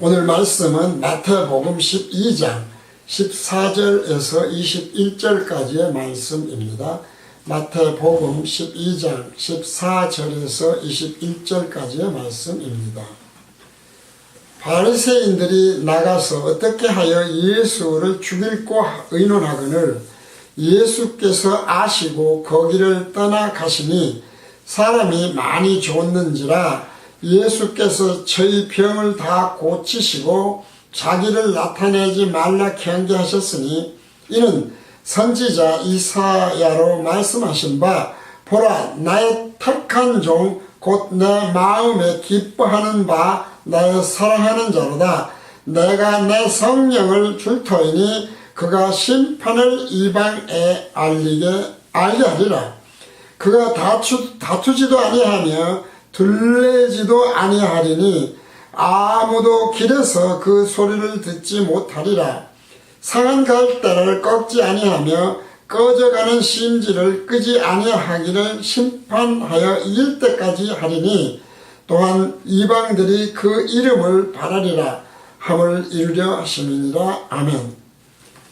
오늘 말씀은 마태복음 12장 14절에서 21절까지의 말씀입니다. 마태복음 12장 14절에서 21절까지의 말씀입니다. 바리새인들이 나가서 어떻게 하여 예수를 죽이고 의논하거늘 예수께서 아시고 거기를 떠나가시니 사람이 많이 줬는지라 예수께서 저희 병을 다 고치시고 자기를 나타내지 말라 경계하셨으니 이는 선지자 이사야로 말씀하신 바 보라 나의 택한 종 곧 내 마음에 기뻐하는 바 나의 사랑하는 자로다. 내가 내 성령을 줄 터이니 그가 심판을 이방에 알게 하리라. 그가 다투지도 아니하며 둘레지도 아니하리니 아무도 길에서 그 소리를 듣지 못하리라. 상한 갈대를 꺾지 아니하며 꺼져가는 심지를 끄지 아니하기를 심판하여 이길 때까지 하리니 또한 이방들이 그 이름을 바라리라 함을 이루려 하심이니라. 아멘.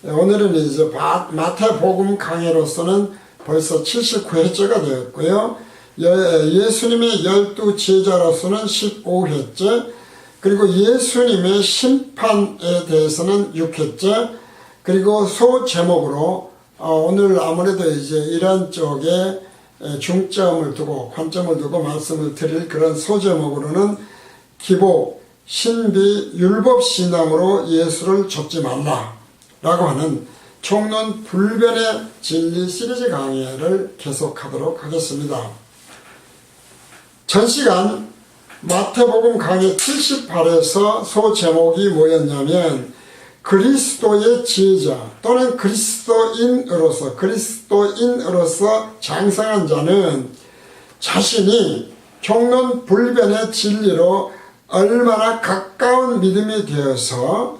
오늘은 이제 마태복음 강해로서는 벌써 79회째가 되었고요. 예수님의 12제자로서는 15회째, 그리고 예수님의 심판에 대해서는 6회째, 그리고 소제목으로 오늘 아무래도 이제 이런 쪽에 중점을 두고 관점을 두고 말씀을 드릴 그런 소제목으로는 기복, 신비, 율법신앙으로 예수를 좇지 말라 라고 하는 총론 불변의 진리 시리즈 강의를 계속하도록 하겠습니다. 전 시간 마태복음 강의 78에서 소제목이 뭐였냐면 그리스도의 제자 또는 그리스도인으로서 장성한 자는 자신이 총론 불변의 진리로 얼마나 가까운 믿음이 되어서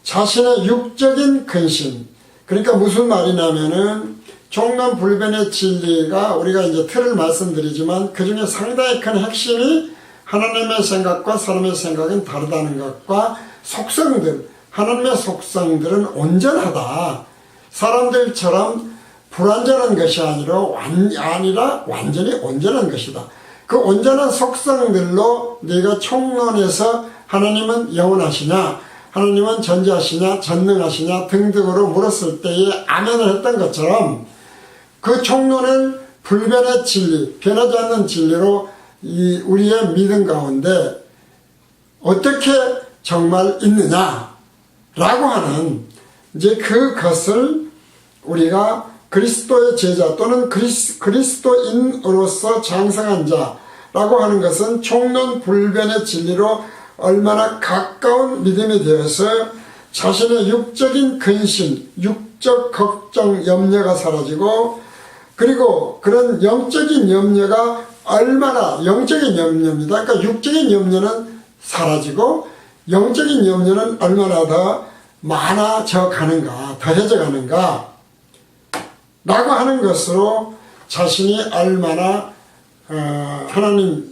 자신의 육적인 근심, 그러니까 무슨 말이냐면은 총론 불변의 진리가 우리가 이제 틀을 말씀드리지만 그 중에 상당히 큰 핵심이 하나님의 생각과 사람의 생각은 다르다는 것과 속성들, 하나님의 속성들은 온전하다. 사람들처럼 불완전한 것이 아니라 완전히 온전한 것이다. 그 온전한 속성들로 네가 총론해서 하나님은 영원하시냐, 하나님은 전지하시냐, 전능하시냐 등등으로 물었을 때에 아멘을 했던 것처럼 그 총론은 불변의 진리, 변하지 않는 진리로 우리의 믿음 가운데 어떻게 정말 있느냐 라고 하는 이제 그것을 우리가 그리스도의 제자 또는 그리스도인으로서 장성한 자라고 하는 것은 총론 불변의 진리로 얼마나 가까운 믿음이 되어서 자신의 육적인 근심, 육적 걱정, 염려가 사라지고 그리고 그런 영적인 염려가 얼마나 영적인 염려입니다. 그러니까 육적인 염려는 사라지고 영적인 염려는 얼마나 더 많아져 가는가, 더해져 가는가 라고 하는 것으로 자신이 얼마나 하나님의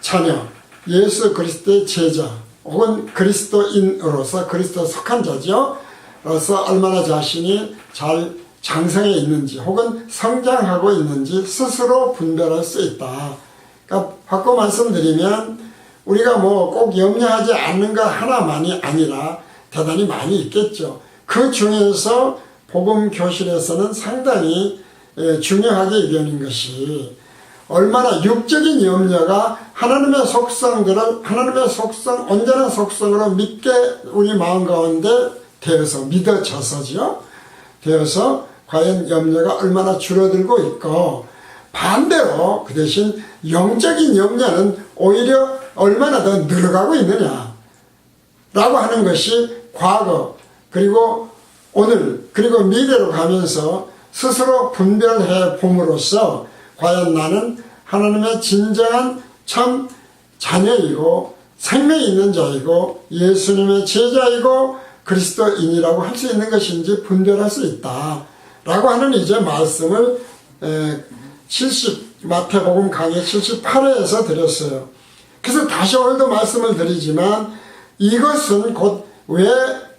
자녀, 예수 그리스도의 제자 혹은 그리스도인으로서 그리스도 속한 자죠. 그래서 얼마나 자신이 잘 장성해 있는지 혹은 성장하고 있는지 스스로 분별할 수 있다. 그러니까 바꿔 말씀드리면 우리가 뭐 꼭 염려하지 않는 것 하나만이 아니라 대단히 많이 있겠죠. 그 중에서 복음 교실에서는 상당히 중요하게 여기는 것이 얼마나 육적인 염려가 하나님의 속성들을 온전한 속성으로 믿게 우리 마음 가운데 되어서 믿어져서죠. 되어서 과연 염려가 얼마나 줄어들고 있고 반대로 그 대신 영적인 염려는 오히려 얼마나 더 늘어가고 있느냐 라고 하는 것이 과거 그리고 오늘 그리고 미래로 가면서 스스로 분별해 봄으로써 과연 나는 하나님의 진정한 참 자녀이고 생명이 있는 자이고 예수님의 제자이고 그리스도인이라고 할 수 있는 것인지 분별할 수 있다 라고 하는 이제 말씀을 마태복음 강의 78회에서 드렸어요. 그래서 다시 오늘도 말씀을 드리지만 이것은 곧 왜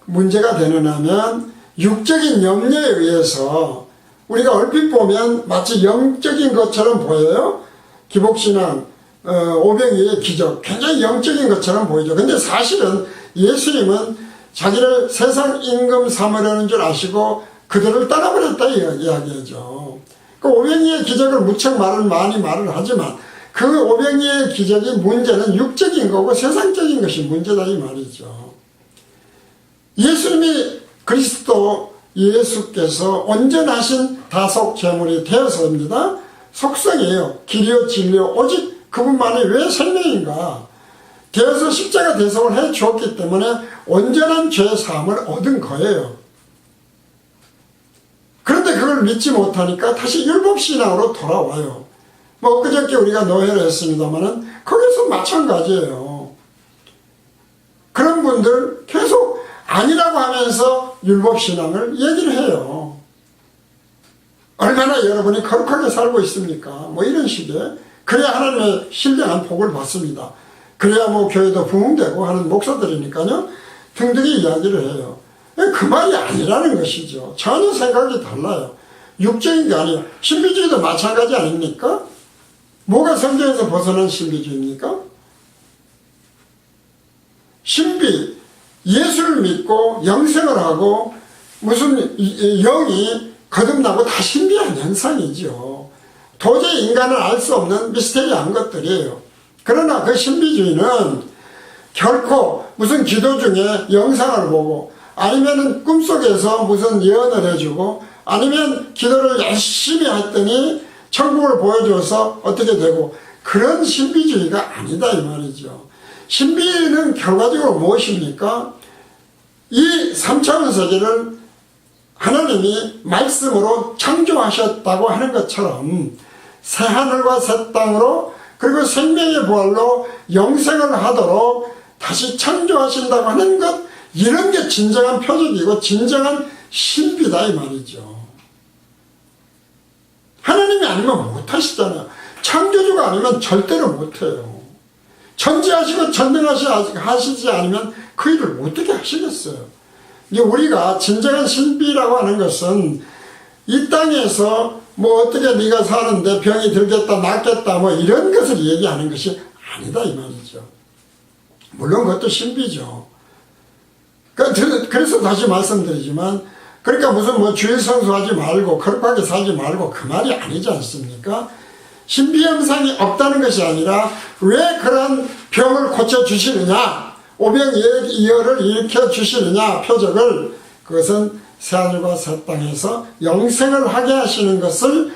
문제가 되느냐면 육적인 염려에 의해서 우리가 얼핏 보면 마치 영적인 것처럼 보여요. 기복신앙, 오병이의 기적, 굉장히 영적인 것처럼 보이죠. 근데 사실은 예수님은 자기를 세상 임금 삼으려는 줄 아시고 그들을 떠나버렸다 이야기하죠. 그 오병이의 기적을 무척 많이 말을 하지만 그 오병이의 기적이 문제는 육적인 거고 세상적인 것이 문제다 이 말이죠. 예수님이 그리스도 예수께서 온전하신 다속 제물이 되어서입니다. 속성이에요. 길이요 진리요 오직 그분만이 왜 생명인가. 되어서 십자가 대속을 해 주었기 때문에 온전한 죄 사함을 얻은 거예요. 그런데 그걸 믿지 못하니까 다시 율법신앙으로 돌아와요. 뭐 엊그저께 우리가 노회를 했습니다마는 거기서 마찬가지예요. 그런 분들 계속 아니라고 하면서 율법신앙을 얘기를 해요. 얼마나 여러분이 거룩하게 살고 있습니까? 뭐 이런 식의. 그래야 하나님의 신령한 복을 받습니다. 그래야 뭐 교회도 부흥되고 하는 목사들이니까요. 등등의 이야기를 해요. 그 말이 아니라는 것이죠. 전혀 생각이 달라요. 육적인 게 아니에요. 신비주의도 마찬가지 아닙니까? 뭐가 성경에서 벗어난 신비주의입니까? 신비, 예수를 믿고 영생을 하고 무슨 영이 거듭나고 다 신비한 현상이죠. 도저히 인간은 알 수 없는 미스테리한 것들이에요. 그러나 그 신비주의는 결코 무슨 기도 중에 영상을 보고 아니면은 꿈속에서 무슨 예언을 해주고 아니면 기도를 열심히 했더니 천국을 보여줘서 어떻게 되고 그런 신비주의가 아니다 이 말이죠. 신비는 결과적으로 무엇입니까? 이 3차원 세계를 하나님이 말씀으로 창조하셨다고 하는 것처럼 새하늘과 새 땅으로 그리고 생명의 부활로 영생을 하도록 다시 창조하신다고 하는 것, 이런 게 진정한 표적이고 진정한 신비다 이 말이죠. 하나님이 아니면 못하시잖아요. 창조주가 아니면 절대로 못해요. 전지하시고 전능하시지 않으면 그 일을 어떻게 하시겠어요. 이제 우리가 진정한 신비라고 하는 것은 이 땅에서 뭐 어떻게 네가 사는데 병이 들겠다 낫겠다 뭐 이런 것을 얘기하는 것이 아니다 이 말이죠. 물론 그것도 신비죠. 그래서 다시 말씀드리지만 그러니까 무슨 뭐 주일 성수하지 말고 거룩하게 살지 말고 그 말이 아니지 않습니까? 신비 현상이 없다는 것이 아니라 왜 그런 병을 고쳐주시느냐, 오병이어를 일으켜 주시느냐, 표적을, 그것은 새하늘과 새 땅에서 영생을 하게 하시는 것을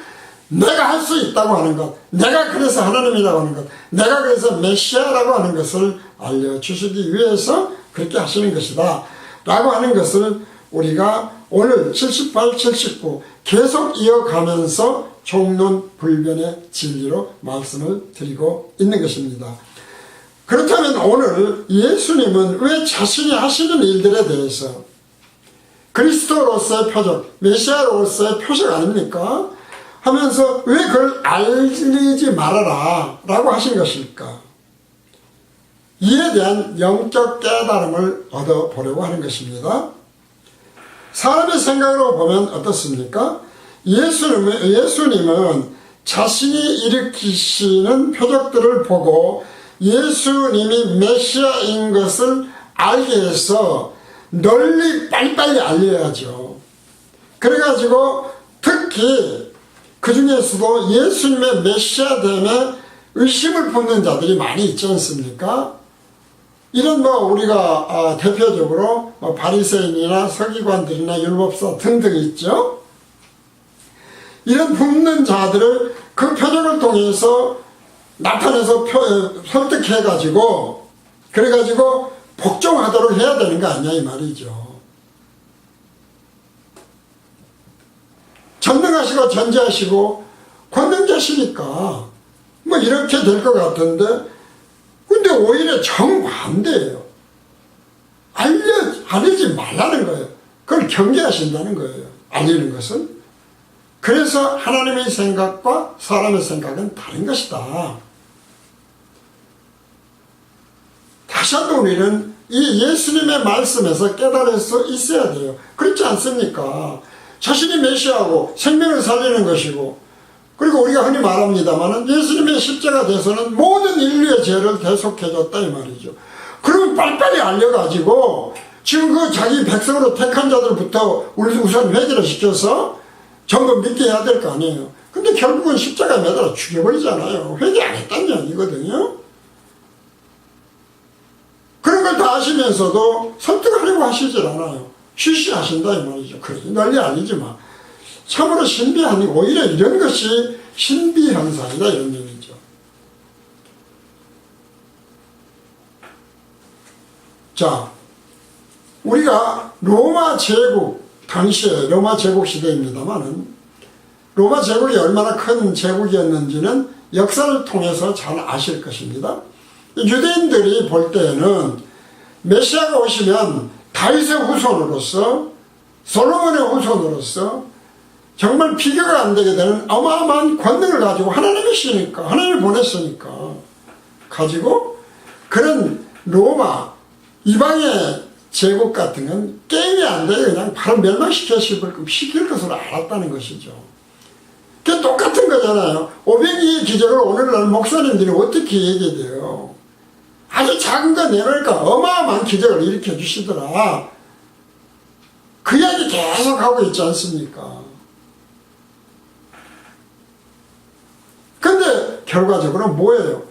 내가 할 수 있다고 하는 것, 내가 그래서 하나님이라고 하는 것, 내가 그래서 메시아라고 하는 것을 알려주시기 위해서 그렇게 하시는 것이다 라고 하는 것을 우리가 오늘 78, 79 계속 이어가면서 총론불변의 진리로 말씀을 드리고 있는 것입니다. 그렇다면 오늘 예수님은 왜 자신이 하시는 일들에 대해서 그리스도로서의 표적, 메시아로서의 표적 아닙니까? 하면서 왜 그걸 알리지 말아라 라고 하신 것일까? 이에 대한 영적 깨달음을 얻어보려고 하는 것입니다. 사람의 생각으로 보면 어떻습니까? 예수님은 자신이 일으키시는 표적들을 보고 예수님이 메시아인 것을 알게 해서 널리 빨리빨리 알려야죠. 그래가지고 특히 그 중에서도 예수님의 메시아됨에 의심을 품는 자들이 많이 있지 않습니까? 이런 우리가 대표적으로 바리새인이나 서기관들이나 율법사 등등 있죠. 이런 품는 자들을 그 표적을 통해서 나타내서 설득해가지고 그래가지고 복종하도록 해야 되는 거 아니냐 이 말이죠. 전능하시고 전지하시고 권능자시니까 뭐 이렇게 될 것 같은데, 근데 오히려 정반대예요. 알리지 말라는 거예요. 그걸 경계하신다는 거예요. 알리는 것은. 그래서 하나님의 생각과 사람의 생각은 다른 것이다. 다시 한번 우리는 이 예수님의 말씀에서 깨달을 수 있어야 돼요. 그렇지 않습니까? 자신이 메시아고 생명을 살리는 것이고, 그리고 우리가 흔히 말합니다만 예수님의 십자가 대서는 모든 인류의 죄를 대속해줬다 이 말이죠. 그러면 빨리빨리 알려가지고 지금 그 자기 백성으로 택한 자들부터 우선 회개를 시켜서 전부 믿게 해야 될 거 아니에요. 근데 결국은 십자가 매달아 죽여버리잖아요. 회개 안 했다는 얘기거든요. 그런 걸 다 아시면서도 설득하려고 하시질 않아요. 쉬쉬하신다 이 말이죠. 그래 난리 아니지만 참으로 신비한, 오히려 이런 것이 신비현상이다 이런 얘기죠. 자, 우리가 로마 제국 당시에 로마 제국 시대입니다만은 로마 제국이 얼마나 큰 제국이었는지는 역사를 통해서 잘 아실 것입니다. 유대인들이 볼 때에는 메시아가 오시면 다윗의 후손으로서, 솔로몬의 후손으로서 정말 비교가 안 되게 되는 어마어마한 권능을 가지고 하나님이시니까, 하나님을 보냈으니까 가지고 그런 로마 이방의 제국 같은 건 게임이 안 돼요. 그냥 바로 멸망시킬 것으로 알았다는 것이죠. 그게 똑같은 거잖아요. 502의 기적을 오늘날 목사님들이 어떻게 얘기해요? 아주 작은 거 내놓으니까 어마어마한 기적을 일으켜 주시더라. 그 이야기 계속 하고 있지 않습니까? 근데 결과적으로 뭐예요?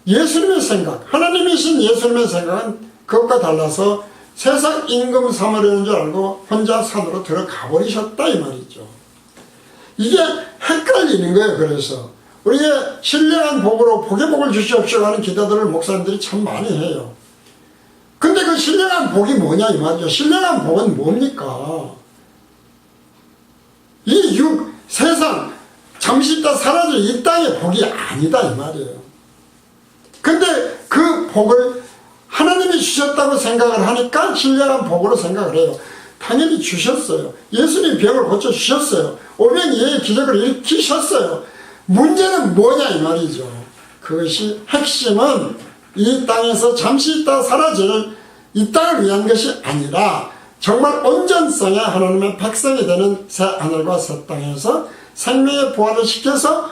예수님의 생각, 하나님이신 예수님의 생각은 그것과 달라서 세상 임금 삼으려는 줄 알고 혼자 산으로 들어가 버리셨다 이 말이죠. 이게 헷갈리는 거예요. 그래서 우리가 신령한 복으로 복의 복을 주시옵시오 하는 기도들을 목사님들이 참 많이 해요. 근데 그 신령한 복이 뭐냐 이 말이죠. 신령한 복은 뭡니까? 이 세상 잠시 있다 사라질 이 땅의 복이 아니다 이 말이에요. 근데 그 복을 하나님이 주셨다고 생각을 하니까 신령한 복으로 생각을 해요. 당연히 주셨어요. 예수님 병을 고쳐주셨어요. 오병이의 기적을 일으키셨어요. 문제는 뭐냐 이 말이죠. 그것이 핵심은 이 땅에서 잠시 있다 사라질 이 땅을 위한 것이 아니라 정말 온전성의 하나님의 백성이 되는 새 하늘과 새 땅에서 생명의 부활을 시켜서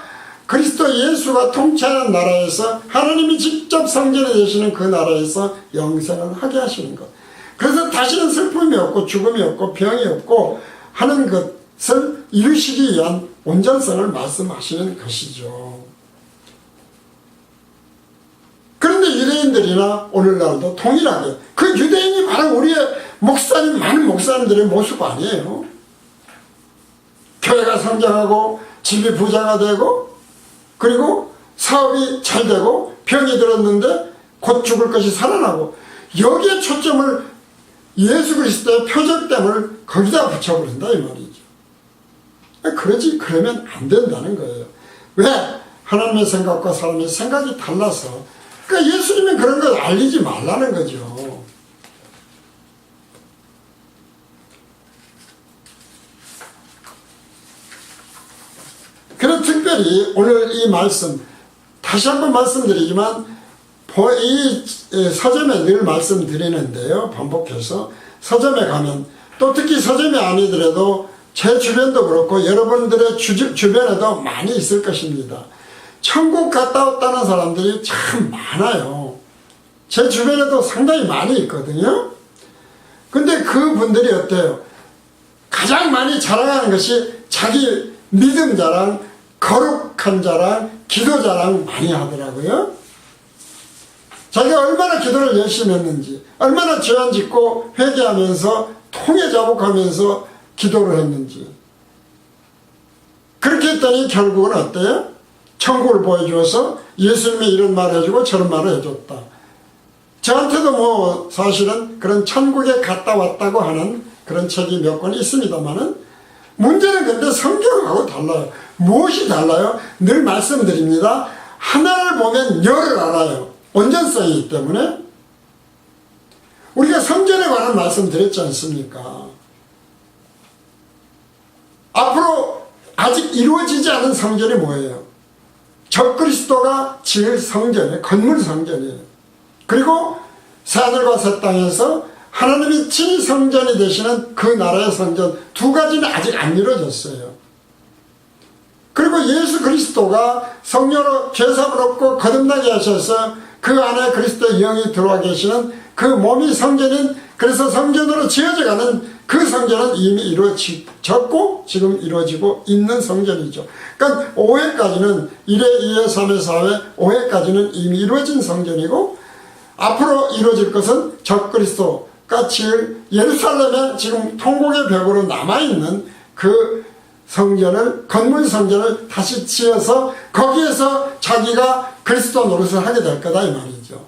그리스도 예수가 통치하는 나라에서 하나님이 직접 성전이 되시는 그 나라에서 영생을 하게 하시는 것. 그래서 다시는 슬픔이 없고 죽음이 없고 병이 없고 하는 것을 이루시기 위한 온전성을 말씀하시는 것이죠. 그런데 유대인들이나 오늘날도 동일하게 그 유대인이 바로 우리의 목사님, 많은 목사님들의 모습 아니에요. 교회가 성장하고 집이 부자가 되고 그리고 사업이 잘 되고 병이 들었는데 곧 죽을 것이 살아나고 여기에 초점을 예수 그리스도의 표적됨을 거기다 붙여버린다 이 말이죠. 그러면 안 된다는 거예요. 왜? 하나님의 생각과 사람의 생각이 달라서. 그러니까 예수님은 그런 걸 알리지 말라는 거죠. 그래서 특별히 오늘 이 말씀 다시 한번 말씀드리지만 이 서점에 늘 말씀드리는데요. 반복해서 서점에 가면 또 특히 서점이 아니더라도 제 주변도 그렇고 여러분들의 주변에도 많이 있을 것입니다. 천국 갔다 왔다는 사람들이 참 많아요. 제 주변에도 상당히 많이 있거든요. 근데 그분들이 어때요? 가장 많이 자랑하는 것이 자기 믿음 자랑, 거룩한 자랑, 기도 자랑 많이 하더라고요. 자기가 얼마나 기도를 열심히 했는지, 얼마나 죄안 짓고 회개하면서 통해 자복하면서 기도를 했는지. 그렇게 했더니 결국은 어때요? 천국을 보여주어서 예수님이 이런 말을 해주고 저런 말을 해줬다. 저한테도 뭐 사실은 그런 천국에 갔다 왔다고 하는 그런 책이 몇 권 있습니다만은 문제는 근데 성경하고 달라요. 무엇이 달라요? 늘 말씀드립니다. 하나를 보면 열을 알아요. 온전성이기 때문에. 우리가 성전에 관한 말씀 드렸지 않습니까? 앞으로 아직 이루어지지 않은 성전이 뭐예요? 적그리스도가 지을 성전이에요. 건물 성전이에요. 그리고 새하늘과 새 땅에서 하나님이 친히 성전이 되시는 그 나라의 성전 두 가지는 아직 안 이루어졌어요. 그리고 예수 그리스도가 성령으로 죄사함을 얻고 거듭나게 하셔서 그 안에 그리스도의 영이 들어와 계시는 그 몸이 성전인, 그래서 성전으로 지어져가는 그 성전은 이미 이루어졌고 지금 이루어지고 있는 성전이죠. 그러니까 5회까지는 1회, 2회, 3회, 4회, 5회까지는 이미 이루어진 성전이고, 앞으로 이루어질 것은 적그리스도가 지을 예루살렘에 지금 통곡의 벽으로 남아있는 그 성전을, 건물 성전을 다시 지어서 거기에서 자기가 그리스도 노릇을 하게 될 거다 이 말이죠.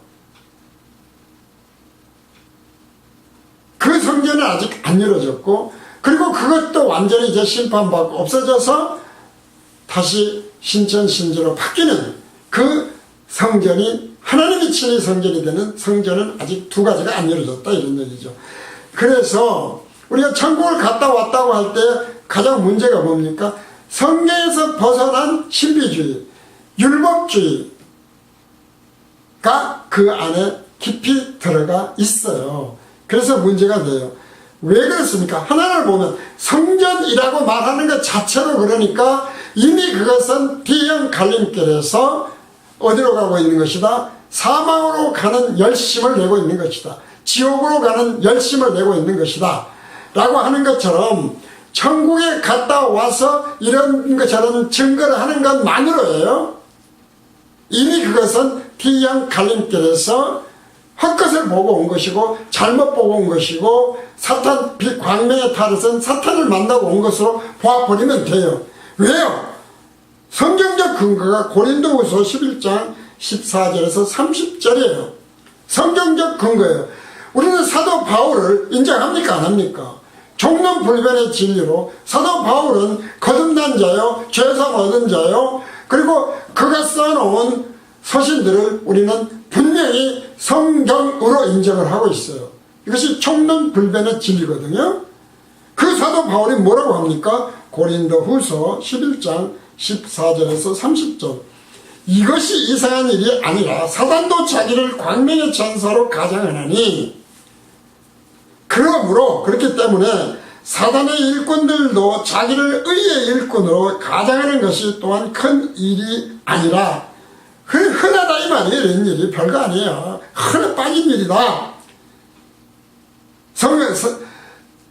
그 성전은 아직 안 이루어졌고, 그리고 그것도 완전히 이제 심판받고 없어져서 다시 신천신주로 바뀌는 그 성전이, 하나님이 친히 성전이 되는 성전은 아직 두 가지가 안 이루어졌다 이런 얘기죠. 그래서 우리가 천국을 갔다 왔다고 할 때 가장 문제가 뭡니까? 성경에서 벗어난 신비주의, 율법주의가 그 안에 깊이 들어가 있어요. 그래서 문제가 돼요. 왜 그렇습니까? 하나를 보면 성전이라고 말하는 것 자체로 그러니까 이미 그것은 T형 갈림길에서 어디로 가고 있는 것이다? 사망으로 가는 열심을 내고 있는 것이다. 지옥으로 가는 열심을 내고 있는 것이다. 라고 하는 것처럼 천국에 갔다 와서 이런 것처럼 증거를 하는 것만으로예요. 이미 그것은 T형 갈림길에서 헛것을 보고 온 것이고 잘못 보고 온 것이고 사탄 광명에 탈해서 사탄을 만나고 온 것으로 보아버리면 돼요. 왜요? 성경적 근거가 고린도후서 11장 14절에서 30절이에요. 성경적 근거예요. 우리는 사도 바울을 인정합니까? 안 합니까? 종론불변의 진리로 사도 바울은 거듭난 자요, 죄사함 얻은 자요, 그리고 그가 써놓은 서신들을 우리는 분명히 성경으로 인정을 하고 있어요. 이것이 총론불변의 진리거든요. 그 사도 바울이 뭐라고 합니까? 고린도후서 11장 14절에서 30절. 이것이 이상한 일이 아니라 사단도 자기를 광명의 천사로 가장하나니, 그러므로 그렇기 때문에 사단의 일꾼들도 자기를 의의 일꾼으로 가장하는 것이 또한 큰 일이 아니라 흔하다 이 말이에요. 이런 일이 별거 아니에요. 흔해 빠진 일이다.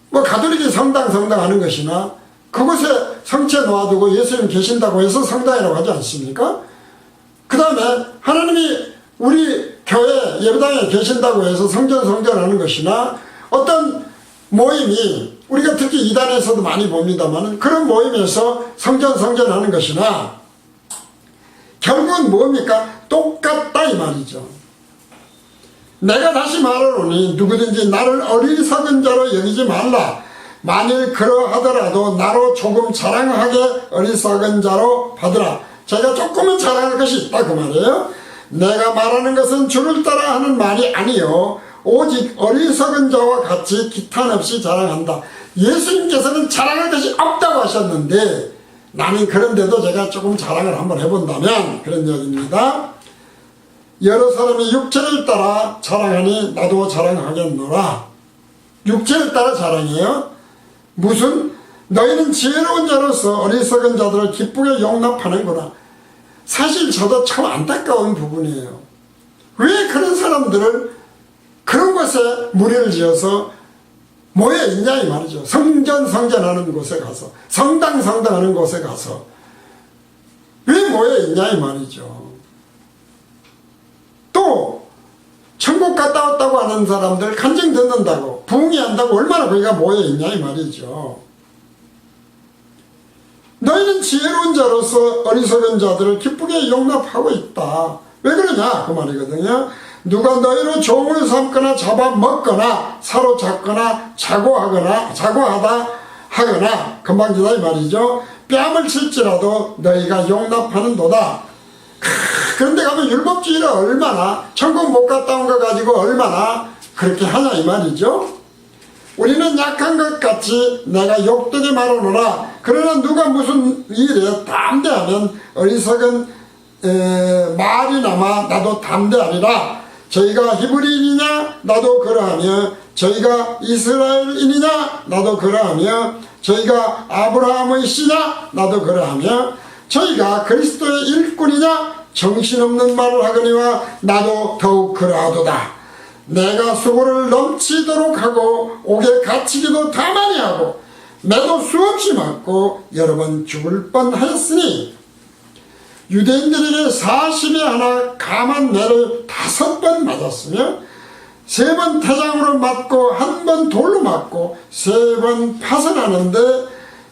뭐 가톨릭이 성당 하는 것이나 그곳에 성체 놓아두고 예수님 계신다고 해서 성당이라고 하지 않습니까? 그 다음에 하나님이 우리 교회 예배당에 계신다고 해서 성전하는 것이나 어떤 모임이, 우리가 특히 이단에서도 많이 봅니다만 그런 모임에서 성전하는 것이나 결국은 뭡니까? 똑같다 이 말이죠. 내가 다시 말하노니 누구든지 나를 어리석은 자로 여기지 말라. 만일 그러하더라도 나로 조금 자랑하게 어리석은 자로 받으라. 제가 조금은 자랑할 것이 있다 그 말이에요. 내가 말하는 것은 주를 따라 하는 말이 아니요 오직 어리석은 자와 같이 기탄 없이 자랑한다. 예수님께서는 자랑할 것이 없다고 하셨는데 나는 그런데도 제가 조금 자랑을 한번 해본다면 그런 얘기입니다. 여러 사람이 육체를 따라 자랑하니 나도 자랑하겠노라. 육체를 따라 자랑해요. 무슨? 너희는 지혜로운 자로서 어리석은 자들을 기쁘게 용납하는구나. 사실 저도 참 안타까운 부분이에요. 왜 그런 사람들을 그런 곳에 무리를 지어서 모여 있냐 이 말이죠. 성전하는 곳에 가서, 성당하는 곳에 가서 왜 모여 있냐 이 말이죠. 또 천국 갔다 왔다고 하는 사람들 간증 듣는다고 부흥이 한다고 얼마나 거기가 모여 있냐 이 말이죠. 너희는 지혜로운 자로서 어리석은 자들을 기쁘게 용납하고 있다. 왜 그러냐 그 말이거든요. 누가 너희로 종을 삼거나 잡아먹거나 사로잡거나 자고하다 하거나 금방 지다 이 말이죠. 뺨을 칠지라도 너희가 용납하는도다. 그런데 가면 율법주의를 얼마나, 천국 못 갔다 온 거 가지고 얼마나 그렇게 하냐 이 말이죠. 우리는 약한 것 같이 내가 욕되게 말하노라. 그러나 누가 무슨 일에 담대하면 어리석은 말이나마 나도 담대하리라. 저희가 히브리인이냐 나도 그러하며 저희가 이스라엘인이냐 나도 그러하며 저희가 아브라함의 씨냐 나도 그러하며 저희가 그리스도의 일꾼이냐 정신없는 말을 하거니와 나도 더욱 그러하도다. 내가 수고를 넘치도록 하고 옥에 갇히기도 다 많이 하고 매도 수없이 맞고 여러 번 죽을 뻔하였으니 유대인들에게 40에 하나 감한 매를 5번 맞았으며 3번 태장으로 맞고 1번 돌로 맞고 3번 파선하는데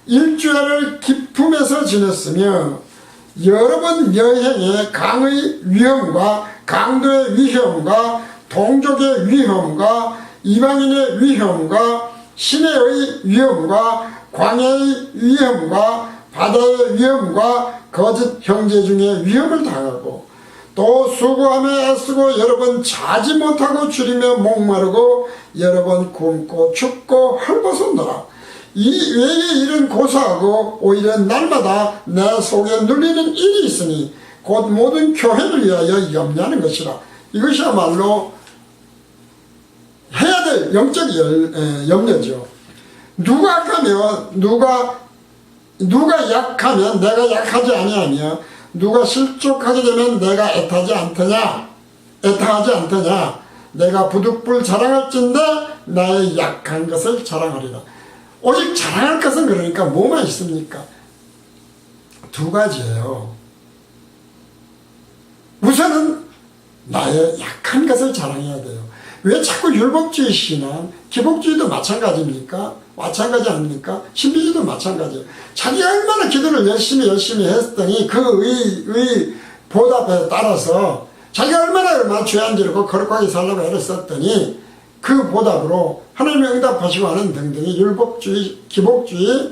일주일을 기품에서 지냈으며 여러 번 여행에 강의 위험과 강도의 위험과 동족의 위험과 이방인의 위험과 시내의 위험과 광야의 위험과 바다의 위험과 거짓 형제 중에 위험을 당하고 또 수고하며 애쓰고 여러 번 자지 못하고 줄이며 목마르고 여러 번 굶고 춥고 헐벗었노라. 이 외의 일은 고사하고 오히려 날마다 내 속에 눌리는 일이 있으니 곧 모든 교회를 위하여 염려하는 것이라. 이것이야말로 해야 될 영적 염려죠. 누가 약하면 누가 약하면 내가 약하지 아니하며 누가 실족하게 되면 내가 애타하지 않더냐. 내가 부득불 자랑할진대 나의 약한 것을 자랑하리라. 오직 자랑할 것은 그러니까 뭐만 있습니까? 2가지예요. 우선은 나의 약한 것을 자랑해야 돼요. 왜 자꾸 율법주의 신앙, 기복주의도 마찬가지입니까? 마찬가지 아닙니까? 신비주의도 마찬가지예요. 자기가 얼마나 기도를 열심히 했더니 그 보답에 따라서 자기가 얼마나 죄안 지르고 거룩하게 살려고 애를 썼더니 그 보답으로 하나님의 응답하시고 하는 등등의 율법주의, 기복주의,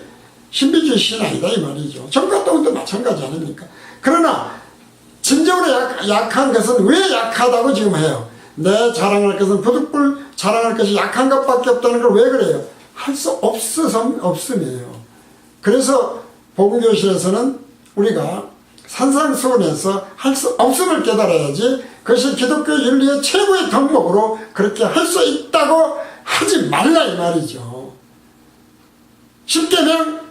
신비주의 신앙이다 이 말이죠. 정같동도 마찬가지 아닙니까? 그러나 진정으로 약한 것은 왜 약하다고 지금 해요? 내 자랑할 것은 부득불 자랑할 것이 약한 것밖에 없다는 걸 왜 그래요? 할 수 없음이에요. 그래서 복음교실에서는 우리가 산상수훈에서 할 수 없음을 깨달아야지 그것이 기독교 윤리의 최고의 덕목으로 그렇게 할 수 있다고 하지 말라 이 말이죠. 쉽게 그냥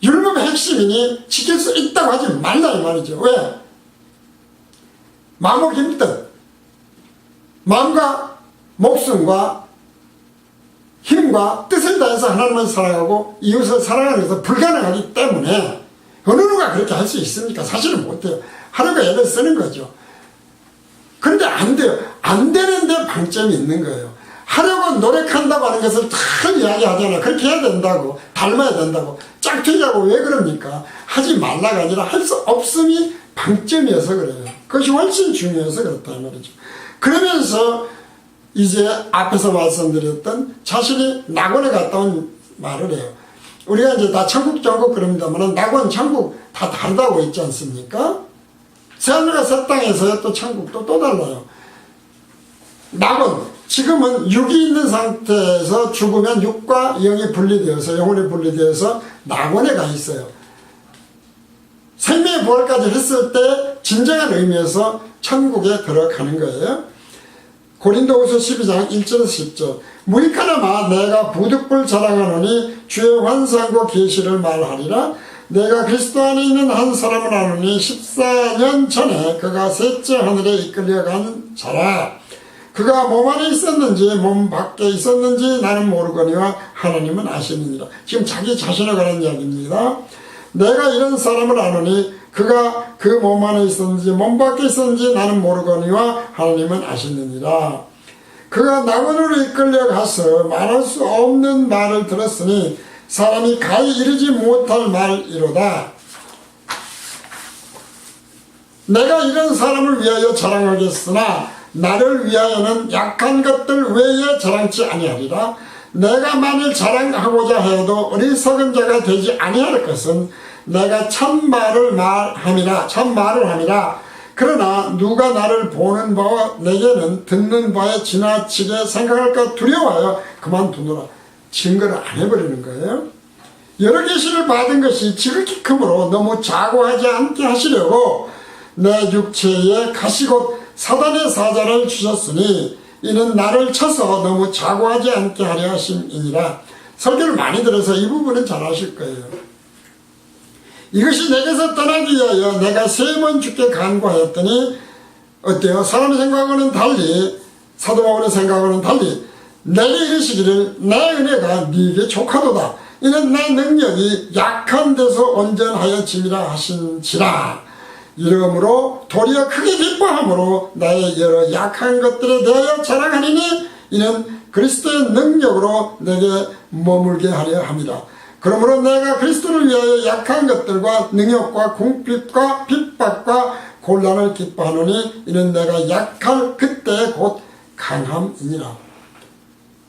율법의 핵심이니 지킬 수 있다고 하지 말라 이 말이죠. 왜? 마음을 힘든 마음과 목숨과 힘과 뜻을 다해서 하나님을 사랑하고 이웃을 사랑하는 것은 불가능하기 때문에 어느 누가 그렇게 할 수 있습니까? 사실은 못해요. 하루가 애를 쓰는 거죠. 그런데 안 돼요. 안 되는데 방점이 있는 거예요. 하려고 노력한다고 하는 것을 다 이야기하잖아. 그렇게 해야 된다고, 닮아야 된다고, 짝퉁이라고 왜 그럽니까? 하지 말라가 아니라 할 수 없음이 방점이어서 그래요. 그것이 훨씬 중요해서 그렇다 이 말이죠. 그러면서 이제 앞에서 말씀드렸던 자신이 낙원에 갔다 온 말을 해요. 우리가 이제 다 천국 전국 그럽니다만 낙원 천국 다 다르다고 있지 않습니까? 새하늘과 새 땅에서의 또 천국도 또 달라요. 낙원, 지금은 육이 있는 상태에서 죽으면 육과 영이 분리되어서 영혼이 분리되어서 낙원에 가 있어요. 생명의 부활까지 했을 때 진정한 의미에서 천국에 들어가는 거예요. 고린도후서 12장 1절에서 10절 무익하나마 내가 부득불 자랑하노니 주의 환상과 계시를 말하리라. 내가 그리스도 안에 있는 한 사람을 아노니 14년 전에 그가 셋째 하늘에 이끌려간 자라. 그가 몸 안에 있었는지 몸 밖에 있었는지 나는 모르거니와 하나님은 아시느니라. 지금 자기 자신에 관한 이야기입니다. 내가 이런 사람을 아노니 그가 그 몸 안에 있었는지 몸 밖에 있었는지 나는 모르거니와 하나님은 아시느니라. 그가 낙원으로 이끌려가서 말할 수 없는 말을 들었으니 사람이 가히 이르지 못할 말이로다. 내가 이런 사람을 위하여 자랑하겠으나 나를 위하여는 약한 것들 외에 자랑치 아니하리라. 내가 만일 자랑하고자 해도 어리석은 자가 되지 아니할 것은 내가 참말을 함이라. 그러나 누가 나를 보는 바와 내게는 듣는 바에 지나치게 생각할까 두려워하여 그만두노라. 증거를 안 해버리는 거예요. 여러 계시를 받은 것이 지극히 크므로 너무 자고하지 않게 하시려고 내 육체에 가시곧 사단의 사자를 주셨으니 이는 나를 쳐서 너무 자고하지 않게 하려 하심이니라. 설교를 많이 들어서 이 부분은 잘 아실 거예요. 이것이 내게서 떠나기 위하여 내가 3번 주께 간구하였더니 어때요? 사람의 생각과는 달리, 사도 바울의 생각과는 달리 내게 이르시기를 내 은혜가 네게 족하도다. 이는 내 능력이 약한 데서 온전하여 짐이라 하신지라. 이러므로 도리어 크게 기뻐함으로 나의 여러 약한 것들에 대하여 자랑하리니 이는 그리스도의 능력으로 내게 머물게 하려 함이라. 그러므로 내가 그리스도를 위하여 약한 것들과 능력과 궁핍과 핍박과 곤란을 기뻐하노니 이는 내가 약할 그때 곧 강함이니라.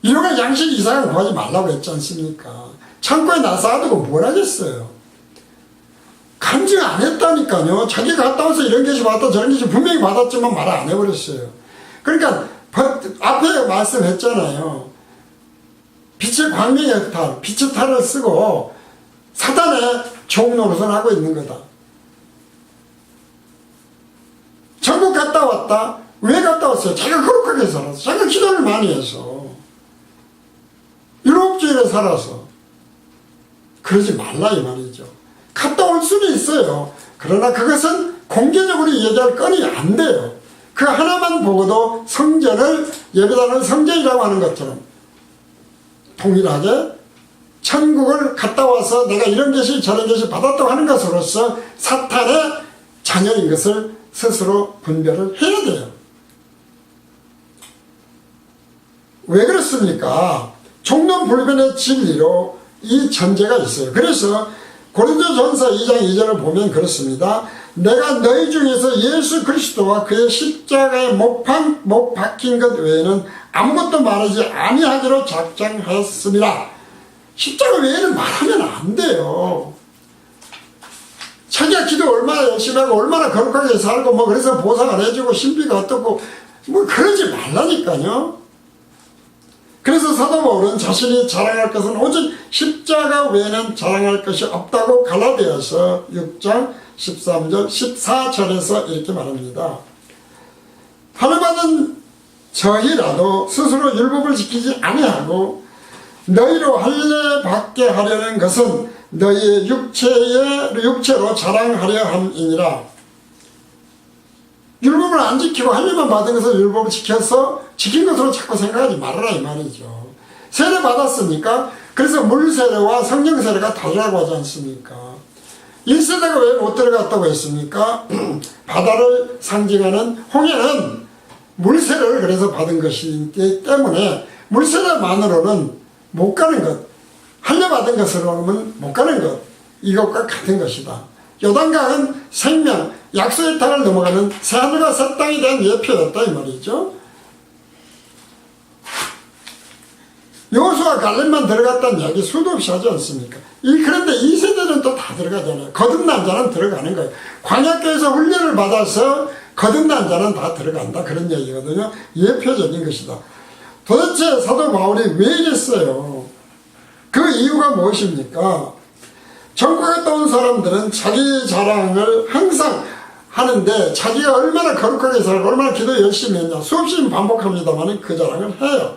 이런 양식 이상은 구하지 말라고 했지 않습니까? 창고에 나사두고 뭘 하겠어요? 간증 안 했다니까요. 자기가 갔다 와서 이런 것이 받았다 저런 것이 분명히 받았지만 말을 안 해버렸어요. 그러니까 앞에 말씀했잖아요. 빛의 광명의 탈, 빛의 탈을 쓰고 사단의 종 노릇을 하고 있는 거다. 전국 갔다 왔다. 왜 갔다 왔어요? 자기가 거룩하게 살아서, 자기가 기도를 많이 해서, 율법주의를 살아서. 그러지 말라 이 말이죠. 갔다 올 수는 있어요. 그러나 그것은 공개적으로 얘기할 건이 안 돼요. 그 하나만 보고도 성전을 예배당을 성전이라고 하는 것처럼 동일하게 천국을 갔다 와서 내가 이런 것이 저런 것이 받았다고 하는 것으로서 사탄의 자녀인 것을 스스로 분별을 해야 돼요. 왜 그렇습니까? 종론불변의 진리로 이 전제가 있어요. 그래서 고린도전서 2장 2절을 보면 그렇습니다. 내가 너희 중에서 예수 그리스도와 그의 십자가에 못 박힌 것 외에는 아무것도 말하지 아니하기로 작정하였습니다. 십자가 외에는 말하면 안 돼요. 자기가 기도 얼마나 열심히 하고 얼마나 거룩하게 살고 뭐 그래서 보상을 해주고 신비가 어떻고 뭐 그러지 말라니까요. 그래서 사도 바울은 자신이 자랑할 것은 오직 십자가 외에는 자랑할 것이 없다고 갈라디아서 6장 13절 14절에서 이렇게 말합니다. 하늘받은 저희라도 스스로 율법을 지키지 아니하고 너희로 할례 받게 하려는 것은 너희의 육체로 자랑하려 함이니라. 율법을 안 지키고 할례만 받은 것을 율법을 지켜서 지킨 것으로 자꾸 생각하지 말아라 이 말이죠. 세례 받았으니까 그래서 물세례와 성령세례가 다르다고 하지 않습니까? 1세대가 왜 못 들어갔다고 했습니까? 바다를 상징하는 홍해는 물세례를 그래서 받은 것이기 때문에 물세례만으로는 못 가는 것, 할례 받은 것으로는 못 가는 것, 이것과 같은 것이다. 요단강은 생명, 약속의 땅을 넘어가는 새하늘과 새 땅에 대한 예표였다 이 말이죠. 여호수아 갈렙만 들어갔다는 이야기 수도 없이 하지 않습니까? 그런데 이 세대는 또 다 들어가잖아요. 거듭난 자는 들어가는 거예요. 광야교에서 훈련을 받아서 거듭난 자는 다 들어간다 그런 얘기거든요. 예표적인 것이다. 도대체 사도 바울이 왜 이랬어요? 그 이유가 무엇입니까? 전국에 떠온 사람들은 자기 자랑을 항상 하는데 자기가 얼마나 거룩하게 살고 얼마나 기도 열심히 했냐 수없이 반복합니다만 그 자랑을 해요.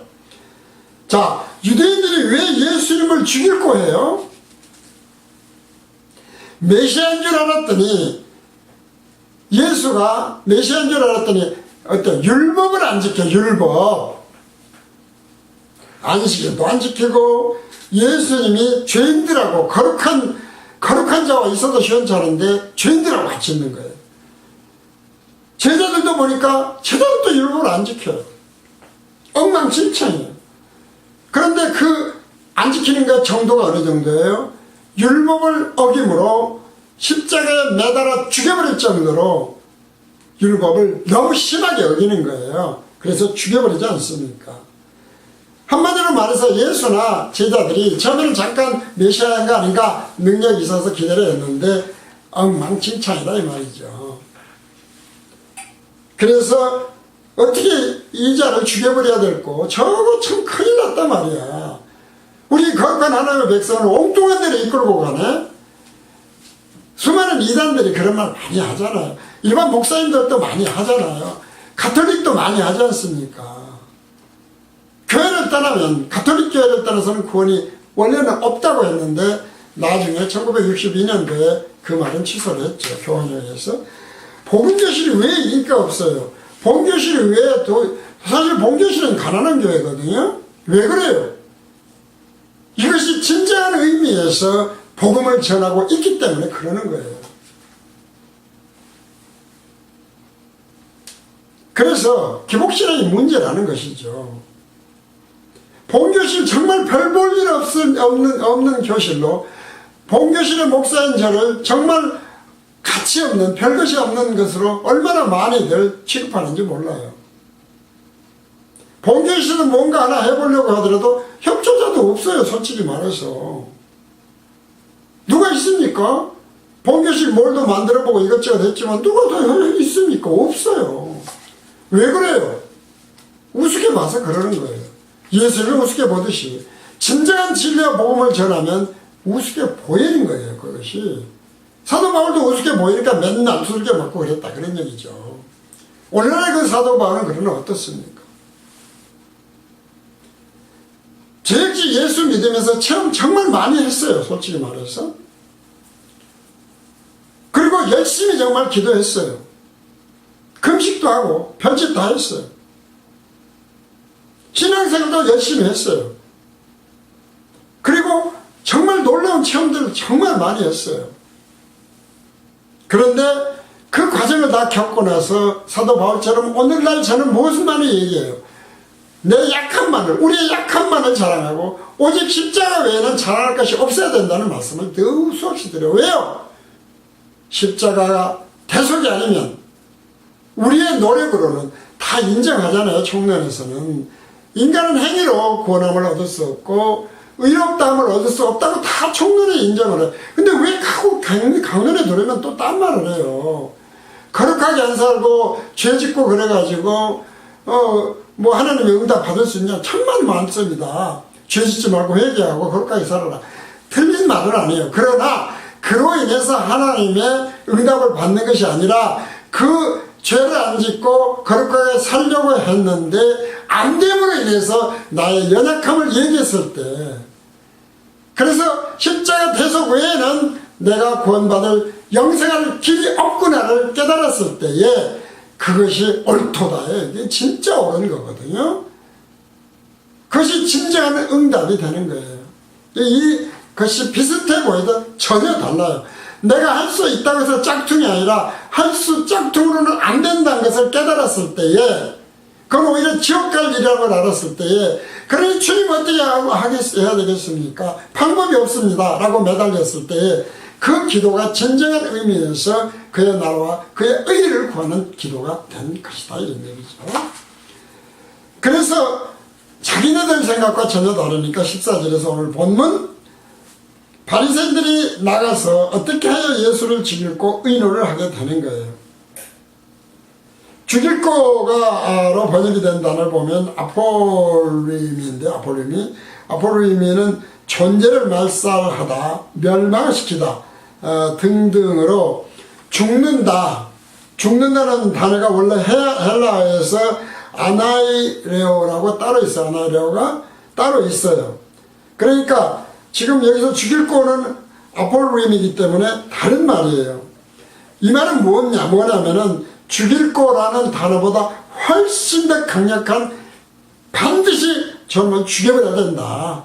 자, 유대인들이 왜 예수님을 죽이려고 해요? 메시아인 줄 알았더니 예수가 메시아인 줄 알았더니 어떤 율법을 안 지켜. 율법 안식일도 안 지키고 예수님이 죄인들하고 거룩한 자와 있어도 시원찮은데 죄인들하고 같이 있는 거예요. 제자들도 보니까 제자들도 율법을 안 지켜요. 엉망진창이에요. 그런데 그 안 지키는 것 정도가 어느 정도예요? 율법을 어김으로 십자가에 매달아 죽여버릴 정도로 율법을 너무 심하게 어기는 거예요. 그래서 죽여버리지 않습니까? 한마디로 말해서 예수나 제자들이 처음에는 잠깐 메시아인가 아닌가 능력이 있어서 기대를 했는데 엉망진창이다 이 말이죠. 그래서 어떻게 이 자를 죽여버려야 될고 저거 참 큰일 났단 말이야. 우리 거룩한 하나님의 백성을 엉뚱한 데로 이끌고 가네. 수많은 이단들이 그런 말 많이 하잖아요. 일반 목사님들도 많이 하잖아요. 가톨릭도 많이 하지 않습니까? 교회를 떠나면, 가톨릭 교회를 떠나서는 구원이 원래는 없다고 했는데 나중에 1962년도에 그 말은 취소를 했죠. 교황령에서. 복음교실이 왜 인기가 없어요? 본교실이 왜 사실 본교실은 가난한 교회거든요. 왜 그래요? 이것이 진정한 의미에서 복음을 전하고 있기 때문에 그러는 거예요. 그래서 기복신앙이 문제라는 것이죠. 본교실 정말 별 볼 일 없는 교실로 본교실의 목사인 저를 정말 가치 없는 별것이 없는 것으로 얼마나 많이들 취급하는지 몰라요. 본교실은 뭔가 하나 해보려고 하더라도 협조자도 없어요. 솔직히 말해서. 누가 있습니까? 본교실 뭘도 만들어보고 이것저것 했지만 누가 더 있습니까? 없어요. 왜 그래요? 우습게 봐서 그러는 거예요. 예수를 우습게 보듯이 진정한 진리와 복음을 전하면 우습게 보이는 거예요. 그것이. 사도 바울도 우습게 보이니까 맨날 두들겨 맞고 그랬다 그런 얘기죠. 오늘날 그 사도 바울은 그러나 어떻습니까? 저 역시 예수 믿으면서 체험 정말 많이 했어요. 솔직히 말해서. 그리고 열심히 정말 기도했어요. 금식도 하고 별짓 다 했어요. 신앙생활도 열심히 했어요. 그리고 정말 놀라운 체험들을 정말 많이 했어요. 그런데 그 과정을 다 겪고 나서 사도 바울처럼 오늘날 저는 무슨 말을 얘기해요? 내 약함만을, 우리의 약함만을 자랑하고 오직 십자가 외에는 자랑할 것이 없어야 된다는 말씀을 더욱 수없이 드려요. 왜요? 십자가가 대속이 아니면 우리의 노력으로는 다 인정하잖아요. 총론에서는. 인간은 행위로 구원함을 얻을 수 없고 의롭다함을 얻을 수 없다고 다 총론에 인정을 해요. 근데 왜 강론에 들으면 또 딴 말을 해요. 거룩하게 안 살고 죄 짓고 그래가지고 뭐 하나님의 응답 받을 수 있냐? 천만 많습니다. 죄 짓지 말고 회개하고 거룩하게 살아라. 틀린 말은 아니에요. 그러나 그로 인해서 하나님의 응답을 받는 것이 아니라 그 죄를 안 짓고 거룩하게 살려고 했는데 안 됨으로 인해서 나의 연약함을 얘기했을 때, 그래서 십자가 대속 외에는 내가 구원받을 영생할 길이 없구나를 깨달았을 때에 그것이 옳도다에 이게 진짜 옳은 거거든요. 그것이 진정한 응답이 되는 거예요. 이것이 비슷해 보여도 전혀 달라요. 내가 할 수 있다고 해서 짝퉁이 아니라 짝퉁으로는 안 된다는 것을 깨달았을 때에, 그건 오히려 지옥 갈 일이라는 걸 알았을 때에, 그러니 주님 어떻게 해야 되겠습니까? 방법이 없습니다 라고 매달렸을 때에 그 기도가 진정한 의미에서 그의 나라와 그의 의를 구하는 기도가 된 것이다 이런 얘기죠. 그래서 자기네들 생각과 전혀 다르니까 14절에서 오늘 본문, 바리새인들이 나가서 어떻게 하여 예수를 죽일고 의논을 하게 되는 거예요. 죽일고가로 번역이 된 단어를 보면 아폴루임인데, 아폴루임은 존재를 말살하다, 멸망시키다 등등으로 죽는다는 단어가 원래 헬라어에서 아나이레오라고 따로 있어요. 아나이레오가 따로 있어요. 그러니까 지금 여기서 죽일고는 아폴루임이기 때문에 다른 말이에요. 이 말은 뭐냐면은 죽일고라는 단어보다 훨씬 더 강력한, 반드시 정말 죽여버려야 된다